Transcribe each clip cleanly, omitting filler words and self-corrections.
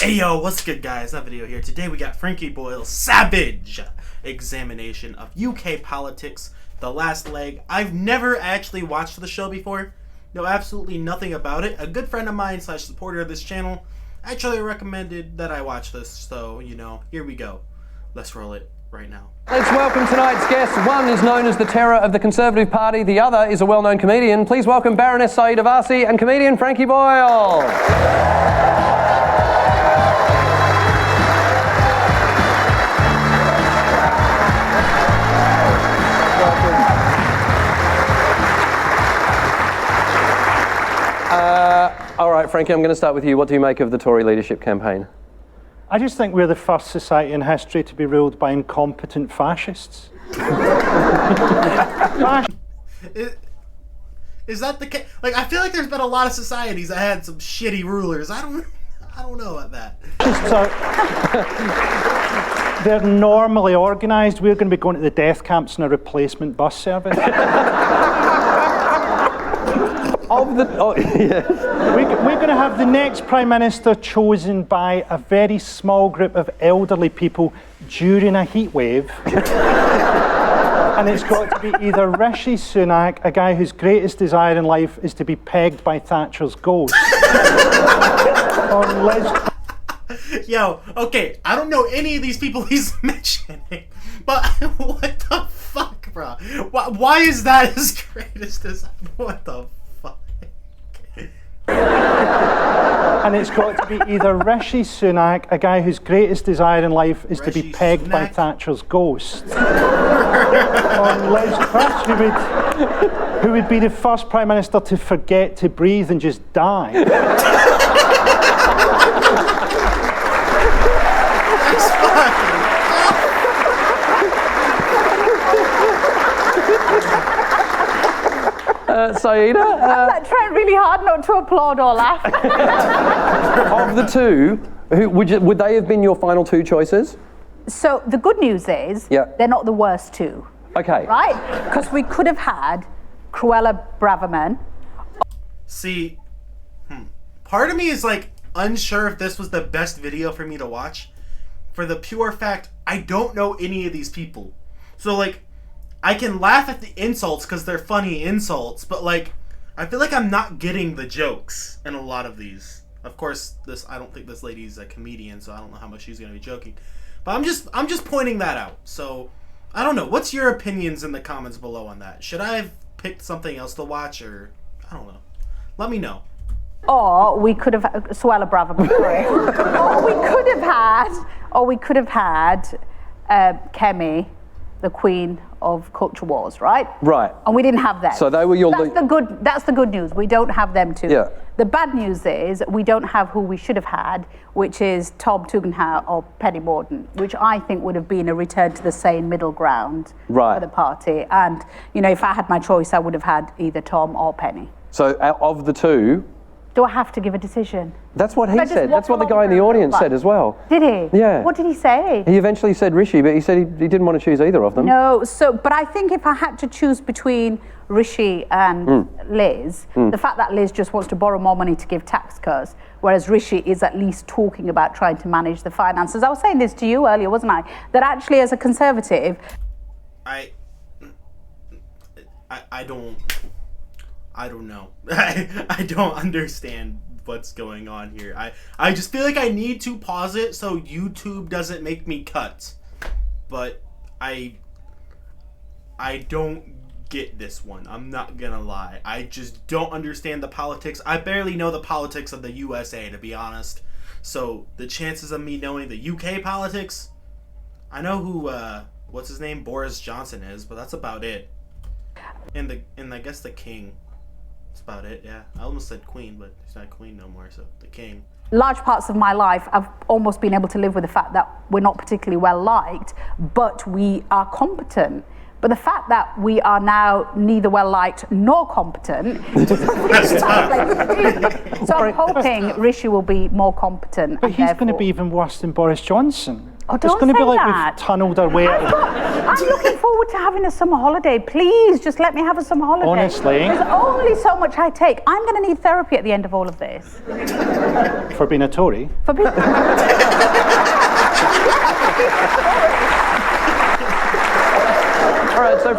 Hey yo, what's good guys? That video here. Today we got Frankie Boyle's savage examination of UK politics, the last leg. I've never actually watched the show before. Know absolutely nothing about it. A good friend of mine / supporter of this channel actually recommended that I watch this, so you know, here we go. Let's roll it right now. Let's welcome tonight's guests. One is known as the terror of the Conservative Party, the other is a well-known comedian. Please welcome Baroness Saeeda Warsi and comedian Frankie Boyle. All right, Frankie, I'm going to start with you. What do you make of the Tory leadership campaign? I just think we're the first society in history to be ruled by incompetent fascists. Is that the case? Like, I feel like there's been a lot of societies that had some shitty rulers. I don't know about that. They're normally organised. We're going to be going to the death camps in a replacement bus service. We're going to have the next Prime Minister chosen by a very small group of elderly people during a heat wave. And it's got to be either Rishi Sunak, a guy whose greatest desire in life is to be pegged by Thatcher's ghost, or Liz. Yo, okay, I don't know any of these people he's mentioning, but what the fuck, bro? Why is that his greatest desire? What the fuck? And it's got to be either Rishi Sunak, a guy whose greatest desire in life is to be pegged by Thatcher's ghost, or Liz Truss, who would be the first Prime Minister to forget to breathe and just die. Saeeda? I'm trying really hard not to applaud or laugh. Of the two, would they have been your final two choices? So the good news is they're not the worst two. Okay. Right? Because we could have had Cruella Braverman. See, part of me is like unsure if this was the best video for me to watch, for the pure fact I don't know any of these people. So like, I can laugh at the insults because they're funny insults, but like, I feel like I'm not getting the jokes in a lot of these. Of course, I don't think this lady's a comedian, so I don't know how much she's gonna be joking. But I'm just pointing that out. So I don't know. What's your opinions in the comments below on that? Should I have picked something else to watch, or I don't know? Let me know. Or we could have Cruella Braverman. Sorry. or we could have had Kemi, the Queen of Culture Wars, right? Right. And we didn't have them. So they were your. That's the good news. We don't have them too. Yeah. The bad news is we don't have who we should have had, which is Tom Tugendhat or Penny Mordaunt, which I think would have been a return to the same middle ground for the party. And you know, if I had my choice, I would have had either Tom or Penny. So of the two. Do I have to give a decision? That's what he said. That's what the guy in the audience said as well. Did he? Yeah. What did he say? He eventually said Rishi, but he said he didn't want to choose either of them. No, but I think if I had to choose between Rishi and Liz, the fact that Liz just wants to borrow more money to give tax cuts, whereas Rishi is at least talking about trying to manage the finances. I was saying this to you earlier, wasn't I? That actually as a Conservative... I don't know. I don't understand what's going on here. I just feel like I need to pause it so YouTube doesn't make me cut. But I don't get this one. I'm not gonna lie. I just don't understand the politics. I barely know the politics of the USA, to be honest. So the chances of me knowing the UK politics, I know who what's his name, Boris Johnson is, but that's about it. And I guess the king. That's about it, yeah. I almost said queen, but she's not queen no more, so the king. Large parts of my life, I've almost been able to live with the fact that we're not particularly well liked, but we are competent. But the fact that we are now neither well liked nor competent is a really bad place to be. So I'm hoping Rishi will be more competent. But he's going to be even worse than Boris Johnson. Oh, It's don't going to be say like that. we've tunnelled our way out of I'm looking forward to having a summer holiday. Please, just let me have a summer holiday. Honestly. There's only so much I take. I'm going to need therapy at the end of all of this. for being a Tory. For being... All right, so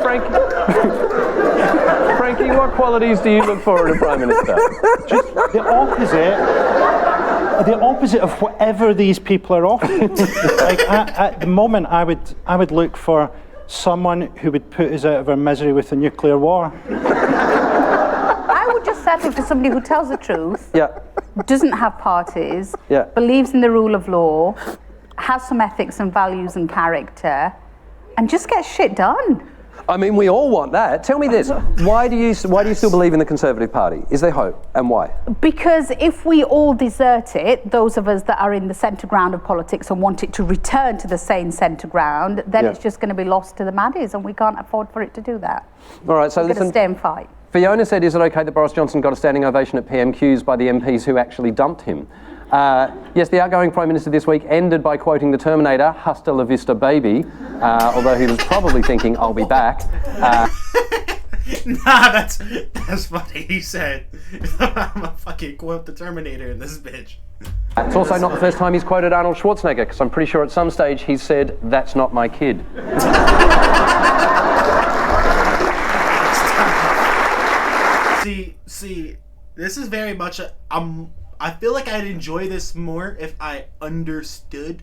Frankie, what qualities do you look for in a Prime Minister? Just the opposite of whatever these people are offering. Like at the moment, I would look for someone who would put us out of our misery with a nuclear war. I would just settle for somebody who tells the truth, Yeah. doesn't have parties, Yeah. believes in the rule of law, has some ethics and values and character, and just gets shit done. I mean, we all want that. Tell me this: why do you still believe in the Conservative Party? Is there hope, and why? Because if we all desert it, those of us that are in the centre ground of politics and want it to return to the same centre ground, then it's just going to be lost to the maddies, and we can't afford for it to do that. All right, so We're going to listen. stay and fight. Fiona said, is it okay that Boris Johnson got a standing ovation at PMQs by the MPs who actually dumped him? Yes, the outgoing Prime Minister this week ended by quoting the Terminator, "Hasta la vista, baby," although he was probably thinking, "I'll be back." Nah, that's funny. He said, "I'm a fucking quote the Terminator in this bitch." It's also not the first time he's quoted Arnold Schwarzenegger, because I'm pretty sure at some stage he said, "That's not my kid." See, this is very much I feel like I'd enjoy this more if I understood,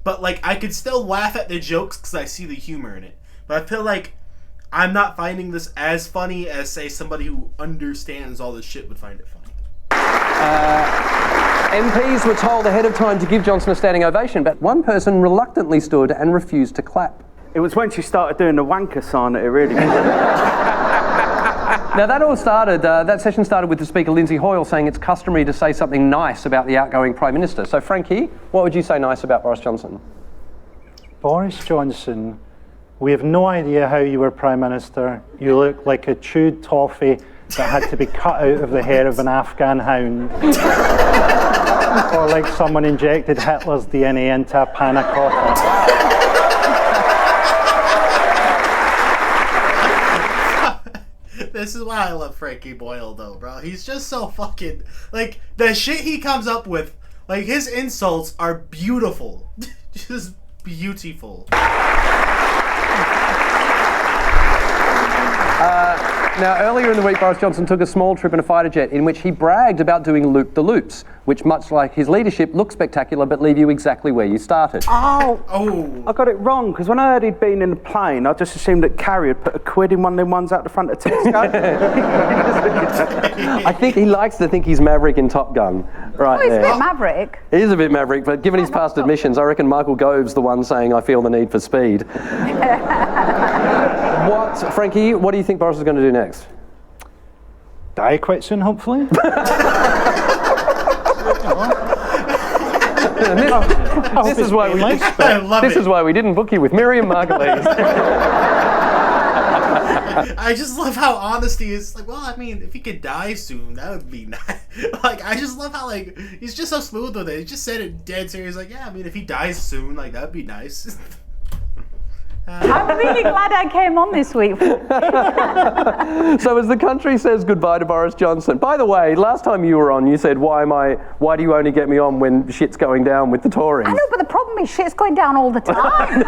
but like I could still laugh at the jokes because I see the humor in it. But I feel like I'm not finding this as funny as, say, somebody who understands all this shit would find it funny. MPs were told ahead of time to give Johnson a standing ovation, but one person reluctantly stood and refused to clap. It was when she started doing the wanker sign that it really... Now that session started with the Speaker Lindsay Hoyle saying it's customary to say something nice about the outgoing Prime Minister. So Frankie, what would you say nice about Boris Johnson? Boris Johnson, we have no idea how you were Prime Minister. You look like a chewed toffee that had to be cut out of the hair of an Afghan hound. Or like someone injected Hitler's DNA into a panna cotta. This is why I love Frankie Boyle, though, bro. He's just so fucking... Like, the shit he comes up with, like, his insults are beautiful. Just beautiful. Now, earlier in the week, Boris Johnson took a small trip in a fighter jet in which he bragged about doing loop-the-loops, which, much like his leadership, look spectacular but leave you exactly where you started. Oh. I got it wrong, because when I heard he'd been in the plane, I just assumed that Carrie had put £1 in one of them ones out the front of Tesco. I think he likes to think he's Maverick in Top Gun. Right Oh, he's there. a bit maverick. He is a bit Maverick, but given his past admissions, I reckon Michael Gove's the one saying, "I feel the need for speed." Frankie, what do you think Boris is going to do next? Die quite soon, hopefully. This is why we I love This it. is why we didn't book you with Miriam Margolyes. I just love how honesty is like, well, I mean, if he could die soon, that would be nice. Like, I just love how, like, he's just so smooth with it. He just said it dead serious, like, yeah, I mean, if he dies soon, like, that would be nice. I'm really glad I came on this week. So as the country says goodbye to Boris Johnson. By the way, last time you were on, you said, why do you only get me on when shit's going down with the Tories? I know, but the problem is shit's going down all the time.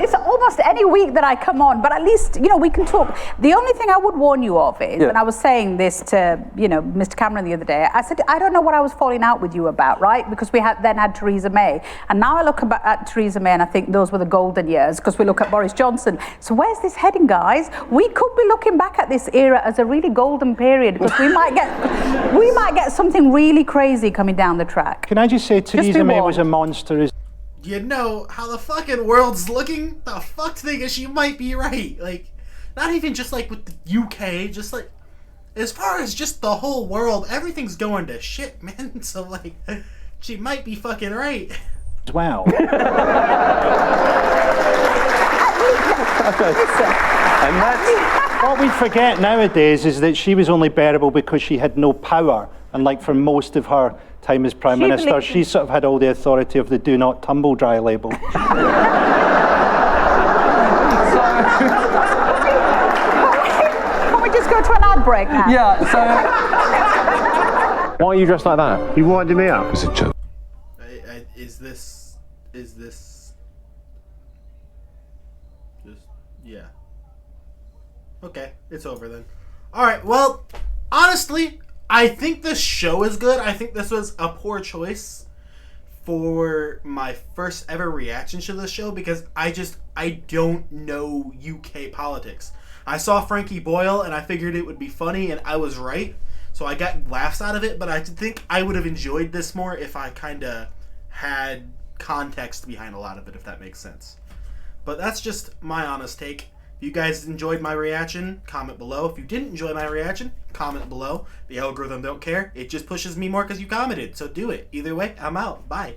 It's almost any week that I come on, but at least, we can talk. The only thing I would warn you of is, and I was saying this to, Mr. Cameron the other day, I said, I don't know what I was falling out with you about, right? Because we then had Theresa May. And now I look at Theresa May and I think those were the golden years, because we look at Boris Johnson. So where's this heading, guys? We could be looking back at this era as a really golden period, because we might get something really crazy coming down the track. Can I just say Theresa May was a warned. monster? You know how the fucking world's looking? The fuck thing is, she might be right. Like, not even just like with the UK, just like, as far as just the whole world, everything's going to shit, man. So like, she might be fucking right. As well. And that's... What we forget nowadays is that she was only bearable because she had no power. And like for most of her time as Prime She Minister, believes- she sort of had all the authority of the do not tumble dry label. Can we just go to an ad break now? Yeah, so Why are you dressed like that? He winded me up. It's a joke. Is this just, yeah. Okay, it's over then. Alright, well, honestly, I think this show is good. I think this was a poor choice for my first ever reaction to this show because I don't know UK politics. I saw Frankie Boyle and I figured it would be funny and I was right. So I got laughs out of it, but I think I would have enjoyed this more if I kind of had context behind a lot of it, if that makes sense. But that's just my honest take. If you guys enjoyed my reaction, comment below. If you didn't enjoy my reaction, comment below. The algorithm don't care. It just pushes me more because you commented, so do it. Either way, I'm out. Bye.